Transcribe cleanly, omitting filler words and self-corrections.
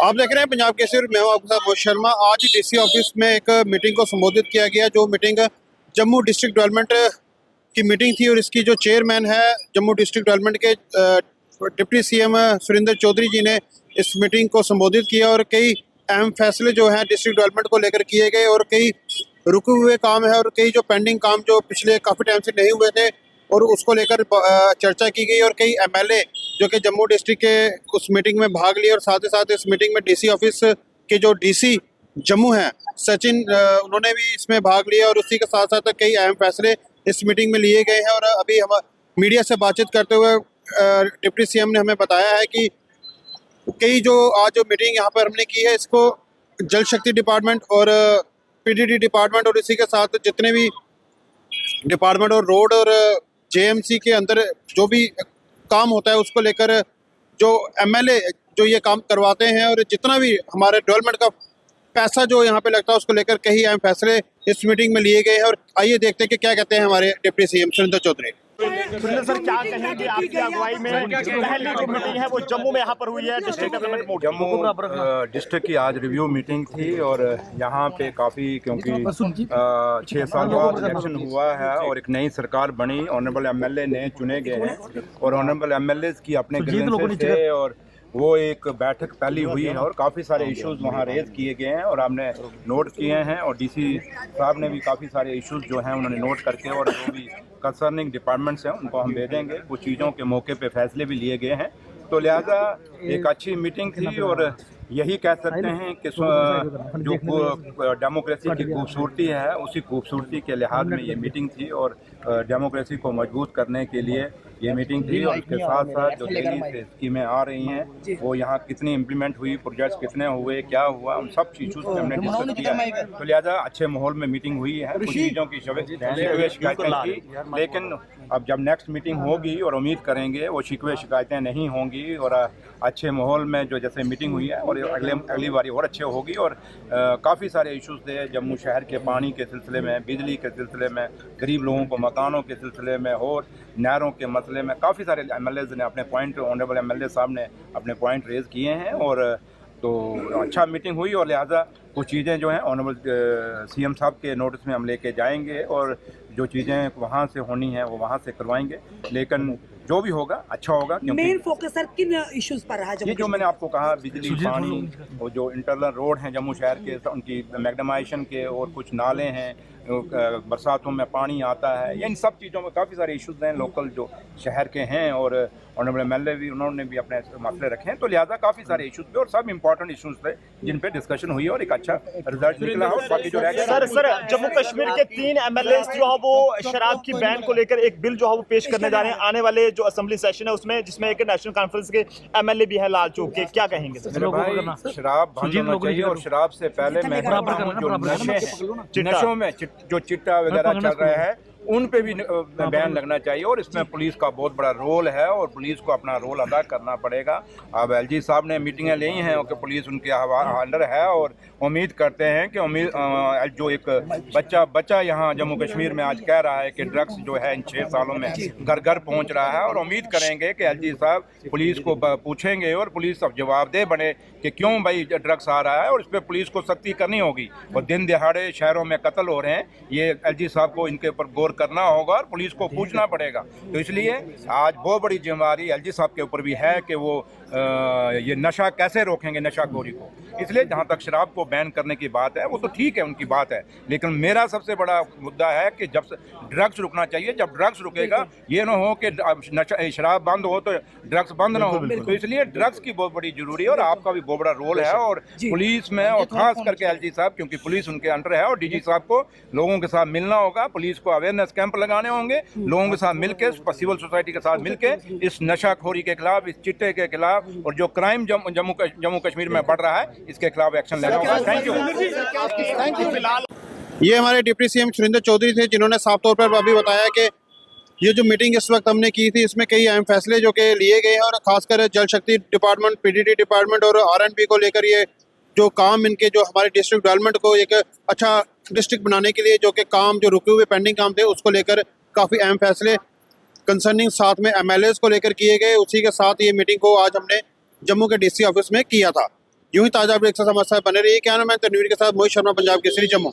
आप देख रहे हैं पंजाब केसरी, मैं हूं आपके साथ मोहित शर्मा। आज डीसी ऑफिस में एक मीटिंग को संबोधित किया गया, जो मीटिंग जम्मू डिस्ट्रिक्ट डेवलपमेंट की मीटिंग थी और इसकी जो चेयरमैन है जम्मू डिस्ट्रिक्ट डेवलपमेंट के डिप्टी सीएम सुरेंद्र चौधरी जी ने इस मीटिंग को संबोधित किया और कई अहम फैसले जो हैं डिस्ट्रिक्ट डेवलपमेंट को लेकर किए गए और कई रुके हुए काम है और कई जो पेंडिंग काम जो पिछले काफ़ी टाइम से नहीं हुए थे और उसको लेकर चर्चा की गई और कई एमएलए जो कि जम्मू डिस्ट्रिक्ट के उस मीटिंग में भाग लिए और साथ ही साथ इस मीटिंग में डीसी ऑफिस के जो डीसी जम्मू हैं सचिन, उन्होंने भी इसमें भाग लिया और उसी के साथ साथ कई अहम फैसले इस मीटिंग में लिए गए हैं। और अभी हम मीडिया से बातचीत करते हुए डिप्टी सीएम ने हमें बताया है कि कई जो आज जो मीटिंग यहाँ पर हमने की है इसको जल शक्ति डिपार्टमेंट और पीडीडी डिपार्टमेंट और इसी के साथ जितने भी डिपार्टमेंट और रोड और जेएमसी के अंदर जो भी काम होता है उसको लेकर जो एमएलए जो ये काम करवाते हैं और जितना भी हमारे डेवलपमेंट का पैसा जो यहाँ पे लगता है उसको लेकर कई अहम फैसले इस मीटिंग में लिए गए हैं। और आइए देखते हैं कि क्या कहते हैं हमारे deputy CM Surendra Chaudhary. Surendra sir, क्या कहेंगे आपकी अगुवाई में पहली जो मीटिंग है वो जम्मू में यहाँ पर हुई है district development board Jammu district की आज रिव्यू मीटिंग थी और यहाँ पे काफ़ी क्योंकि 6 साल बाद इलेक्शन हुआ है और एक नई सरकार बनी, ऑनरेबल एमएलए नए चुने गए हैं और ऑनरेबल एमएलए की अपने ग्रीवेंसेस थे और वो एक बैठक पहली हुई है और काफ़ी सारे इश्यूज वहाँ रेज किए गए हैं और हमने नोट किए हैं और डीसी साहब ने भी काफ़ी सारे इश्यूज जो हैं उन्होंने नोट करके और जो भी कंसर्निंग डिपार्टमेंट्स हैं उनको हम भेजेंगे। कुछ चीज़ों के मौके पे फैसले भी लिए गए हैं, तो लिहाजा एक अच्छी मीटिंग थी और यही कह सकते हैं कि जो डेमोक्रेसी की खूबसूरती है उसी खूबसूरती के लिहाज में ये मीटिंग थी और डेमोक्रेसी को मजबूत करने के लिए ये मीटिंग थी। और इसके साथ साथ जो दिल्ली से स्कीमें आ रही हैं वो यहाँ कितनी इम्प्लीमेंट हुई, प्रोजेक्ट्स कितने हुए, क्या हुआ, उन सब चीज़ों पर हमने डिस्कस किया है। तो लिहाजा अच्छे माहौल में मीटिंग हुई है, कुछ चीज़ों की शिकायतें थी, लेकिन अब जब नेक्स्ट मीटिंग होगी और उम्मीद करेंगे वो शिकवे शिकायतें नहीं होंगी और अच्छे माहौल में जो जैसे मीटिंग हुई है और अगली बारी और अच्छे होगी। और काफ़ी सारे इश्यूज थे जम्मू शहर के, पानी के सिलसिले में, बिजली के सिलसिले में, गरीब लोगों को मकानों के सिलसिले में और नहरों के मसले में काफ़ी सारे एमएलए ने अपने पॉइंट, ऑनरेबल एमएलए साहब ने अपने पॉइंट रेज किए हैं और तो अच्छा मीटिंग हुई और लिहाजा कुछ चीज़ें जो हैं ऑनरेबल सीएम साहब के नोटिस में हम लेके जाएंगे और जो चीज़ें वहाँ से होनी हैं वो वहाँ से करवाएंगे, लेकिन जो भी होगा अच्छा होगा। मेन फोकस सर किन इश्यूज पर रहा? ये जो मैंने आपको कहा, बिजली, पानी और जो इंटरनल रोड हैं जम्मू शहर के, उनकी मैग्नेमाइजेशन के और कुछ नाले हैं, बरसातों में पानी आता है, इन सब चीज़ों में काफ़ी सारे इश्यूज हैं लोकल जो शहर के हैं और ऑनरेबल एमएलए भी उन्होंने भी अपने मसले रखे हैं। तो लिहाजा काफ़ी सारे इश्यूज थे और सब इंपॉर्टेंट इश्यूज थे जिन पे डिस्कशन हुई और एक अच्छा रिजल्ट निकला। और बाकी जो रह गया सर जम्मू कश्मीर के 3 एमएलए जो है वो शराब की बैन को लेकर एक बिल जो है वो पेश करने जा रहे हैं आने वाले जो असेंबली सेशन है उसमें, जिसमें एक नेशनल कॉन्फ्रेंस के एमएलए भी है लाल चौक के, क्या कहेंगे सर? शराब बंद होना चाहिए और शराब से पहले मैं जो नशों में जो चिट्टा वगैरह चल रहा है उन पे भी बैन लगना चाहिए और इसमें पुलिस का बहुत बड़ा रोल है और पुलिस को अपना रोल अदा करना पड़ेगा। अब एलजी साहब ने मीटिंगें ली हैं कि पुलिस उनके अंडर है और उम्मीद करते हैं कि जो एक बच्चा यहाँ जम्मू कश्मीर में आज कह रहा है कि ड्रग्स जो है इन 6 सालों में घर घर पहुँच रहा है और उम्मीद करेंगे कि एलजी साहब पुलिस को पूछेंगे और पुलिस अब जवाबदेह बने कि क्यों भाई ड्रग्स आ रहा है और इस पर पुलिस को सख्ती करनी होगी। और दिन दिहाड़े शहरों में कत्ल हो रहे हैं, ये एलजी साहब को इनके ऊपर गौर करना होगा और पुलिस को पूछना पड़ेगा। तो इसलिए आज बहुत बड़ी जिम्मेदारी एलजी साहब के ऊपर भी है कि वो ये नशा कैसे रोकेंगे, नशाखोरी को। इसलिए जहाँ तक शराब को बैन करने की बात है वो तो ठीक है, उनकी बात है, लेकिन मेरा सबसे बड़ा मुद्दा है कि जब ड्रग्स रुकना चाहिए, जब ड्रग्स रुकेगा ये ना हो कि शराब बंद हो तो ड्रग्स बंद ना हो। तो इसलिए ड्रग्स की बहुत बड़ी जरूरी है और आपका भी बहुत बड़ा रोल है और पुलिस में और खास करके एलजी साहब, क्योंकि पुलिस उनके अंडर है और डीजी साहब को लोगों के साथ मिलना होगा, पुलिस को अवेयरनेस कैंप लगाने होंगे, लोगों के साथ मिलकर, सिविल सोसाइटी के साथ मिलकर इस नशाखोरी के खिलाफ, इस चिट्टे के खिलाफ और जो क्राइम जम्मू कश्मीर में बढ़ रहा है इसके खिलाफ एक्शन लेना होगा। Thank you. फिलहाल ये हमारे डिप्टी सीएम सुरेंद्र चौधरी थे जिन्होंने साफ तौर पर अभी बताया कि ये जो मीटिंग इस वक्त हमने की थी इसमें कई अहम फैसले जो कि लिए गए हैं और खासकर जल शक्ति डिपार्टमेंट, पीडीडी डिपार्टमेंट और आरएंडबी को लेकर ये जो काम इनके जो हमारे डिस्ट्रिक्ट डेवलपमेंट को एक अच्छा डिस्ट्रिक्ट बनाने के लिए जो कि काम जो रुके हुए पेंडिंग काम थे उसको लेकर काफ़ी अहम फैसले कंसर्निंग साथ में एमएलए को लेकर किए गए। उसी के साथ ये मीटिंग को आज हमने जम्मू के डीसी ऑफिस में किया था। यूं ही ताज़ा अपडेट के साथ हमारे साथ बने रहिए। क्या नाम है तनवीर के साथ मोहित शर्मा, पंजाब केसरी, जम्मू।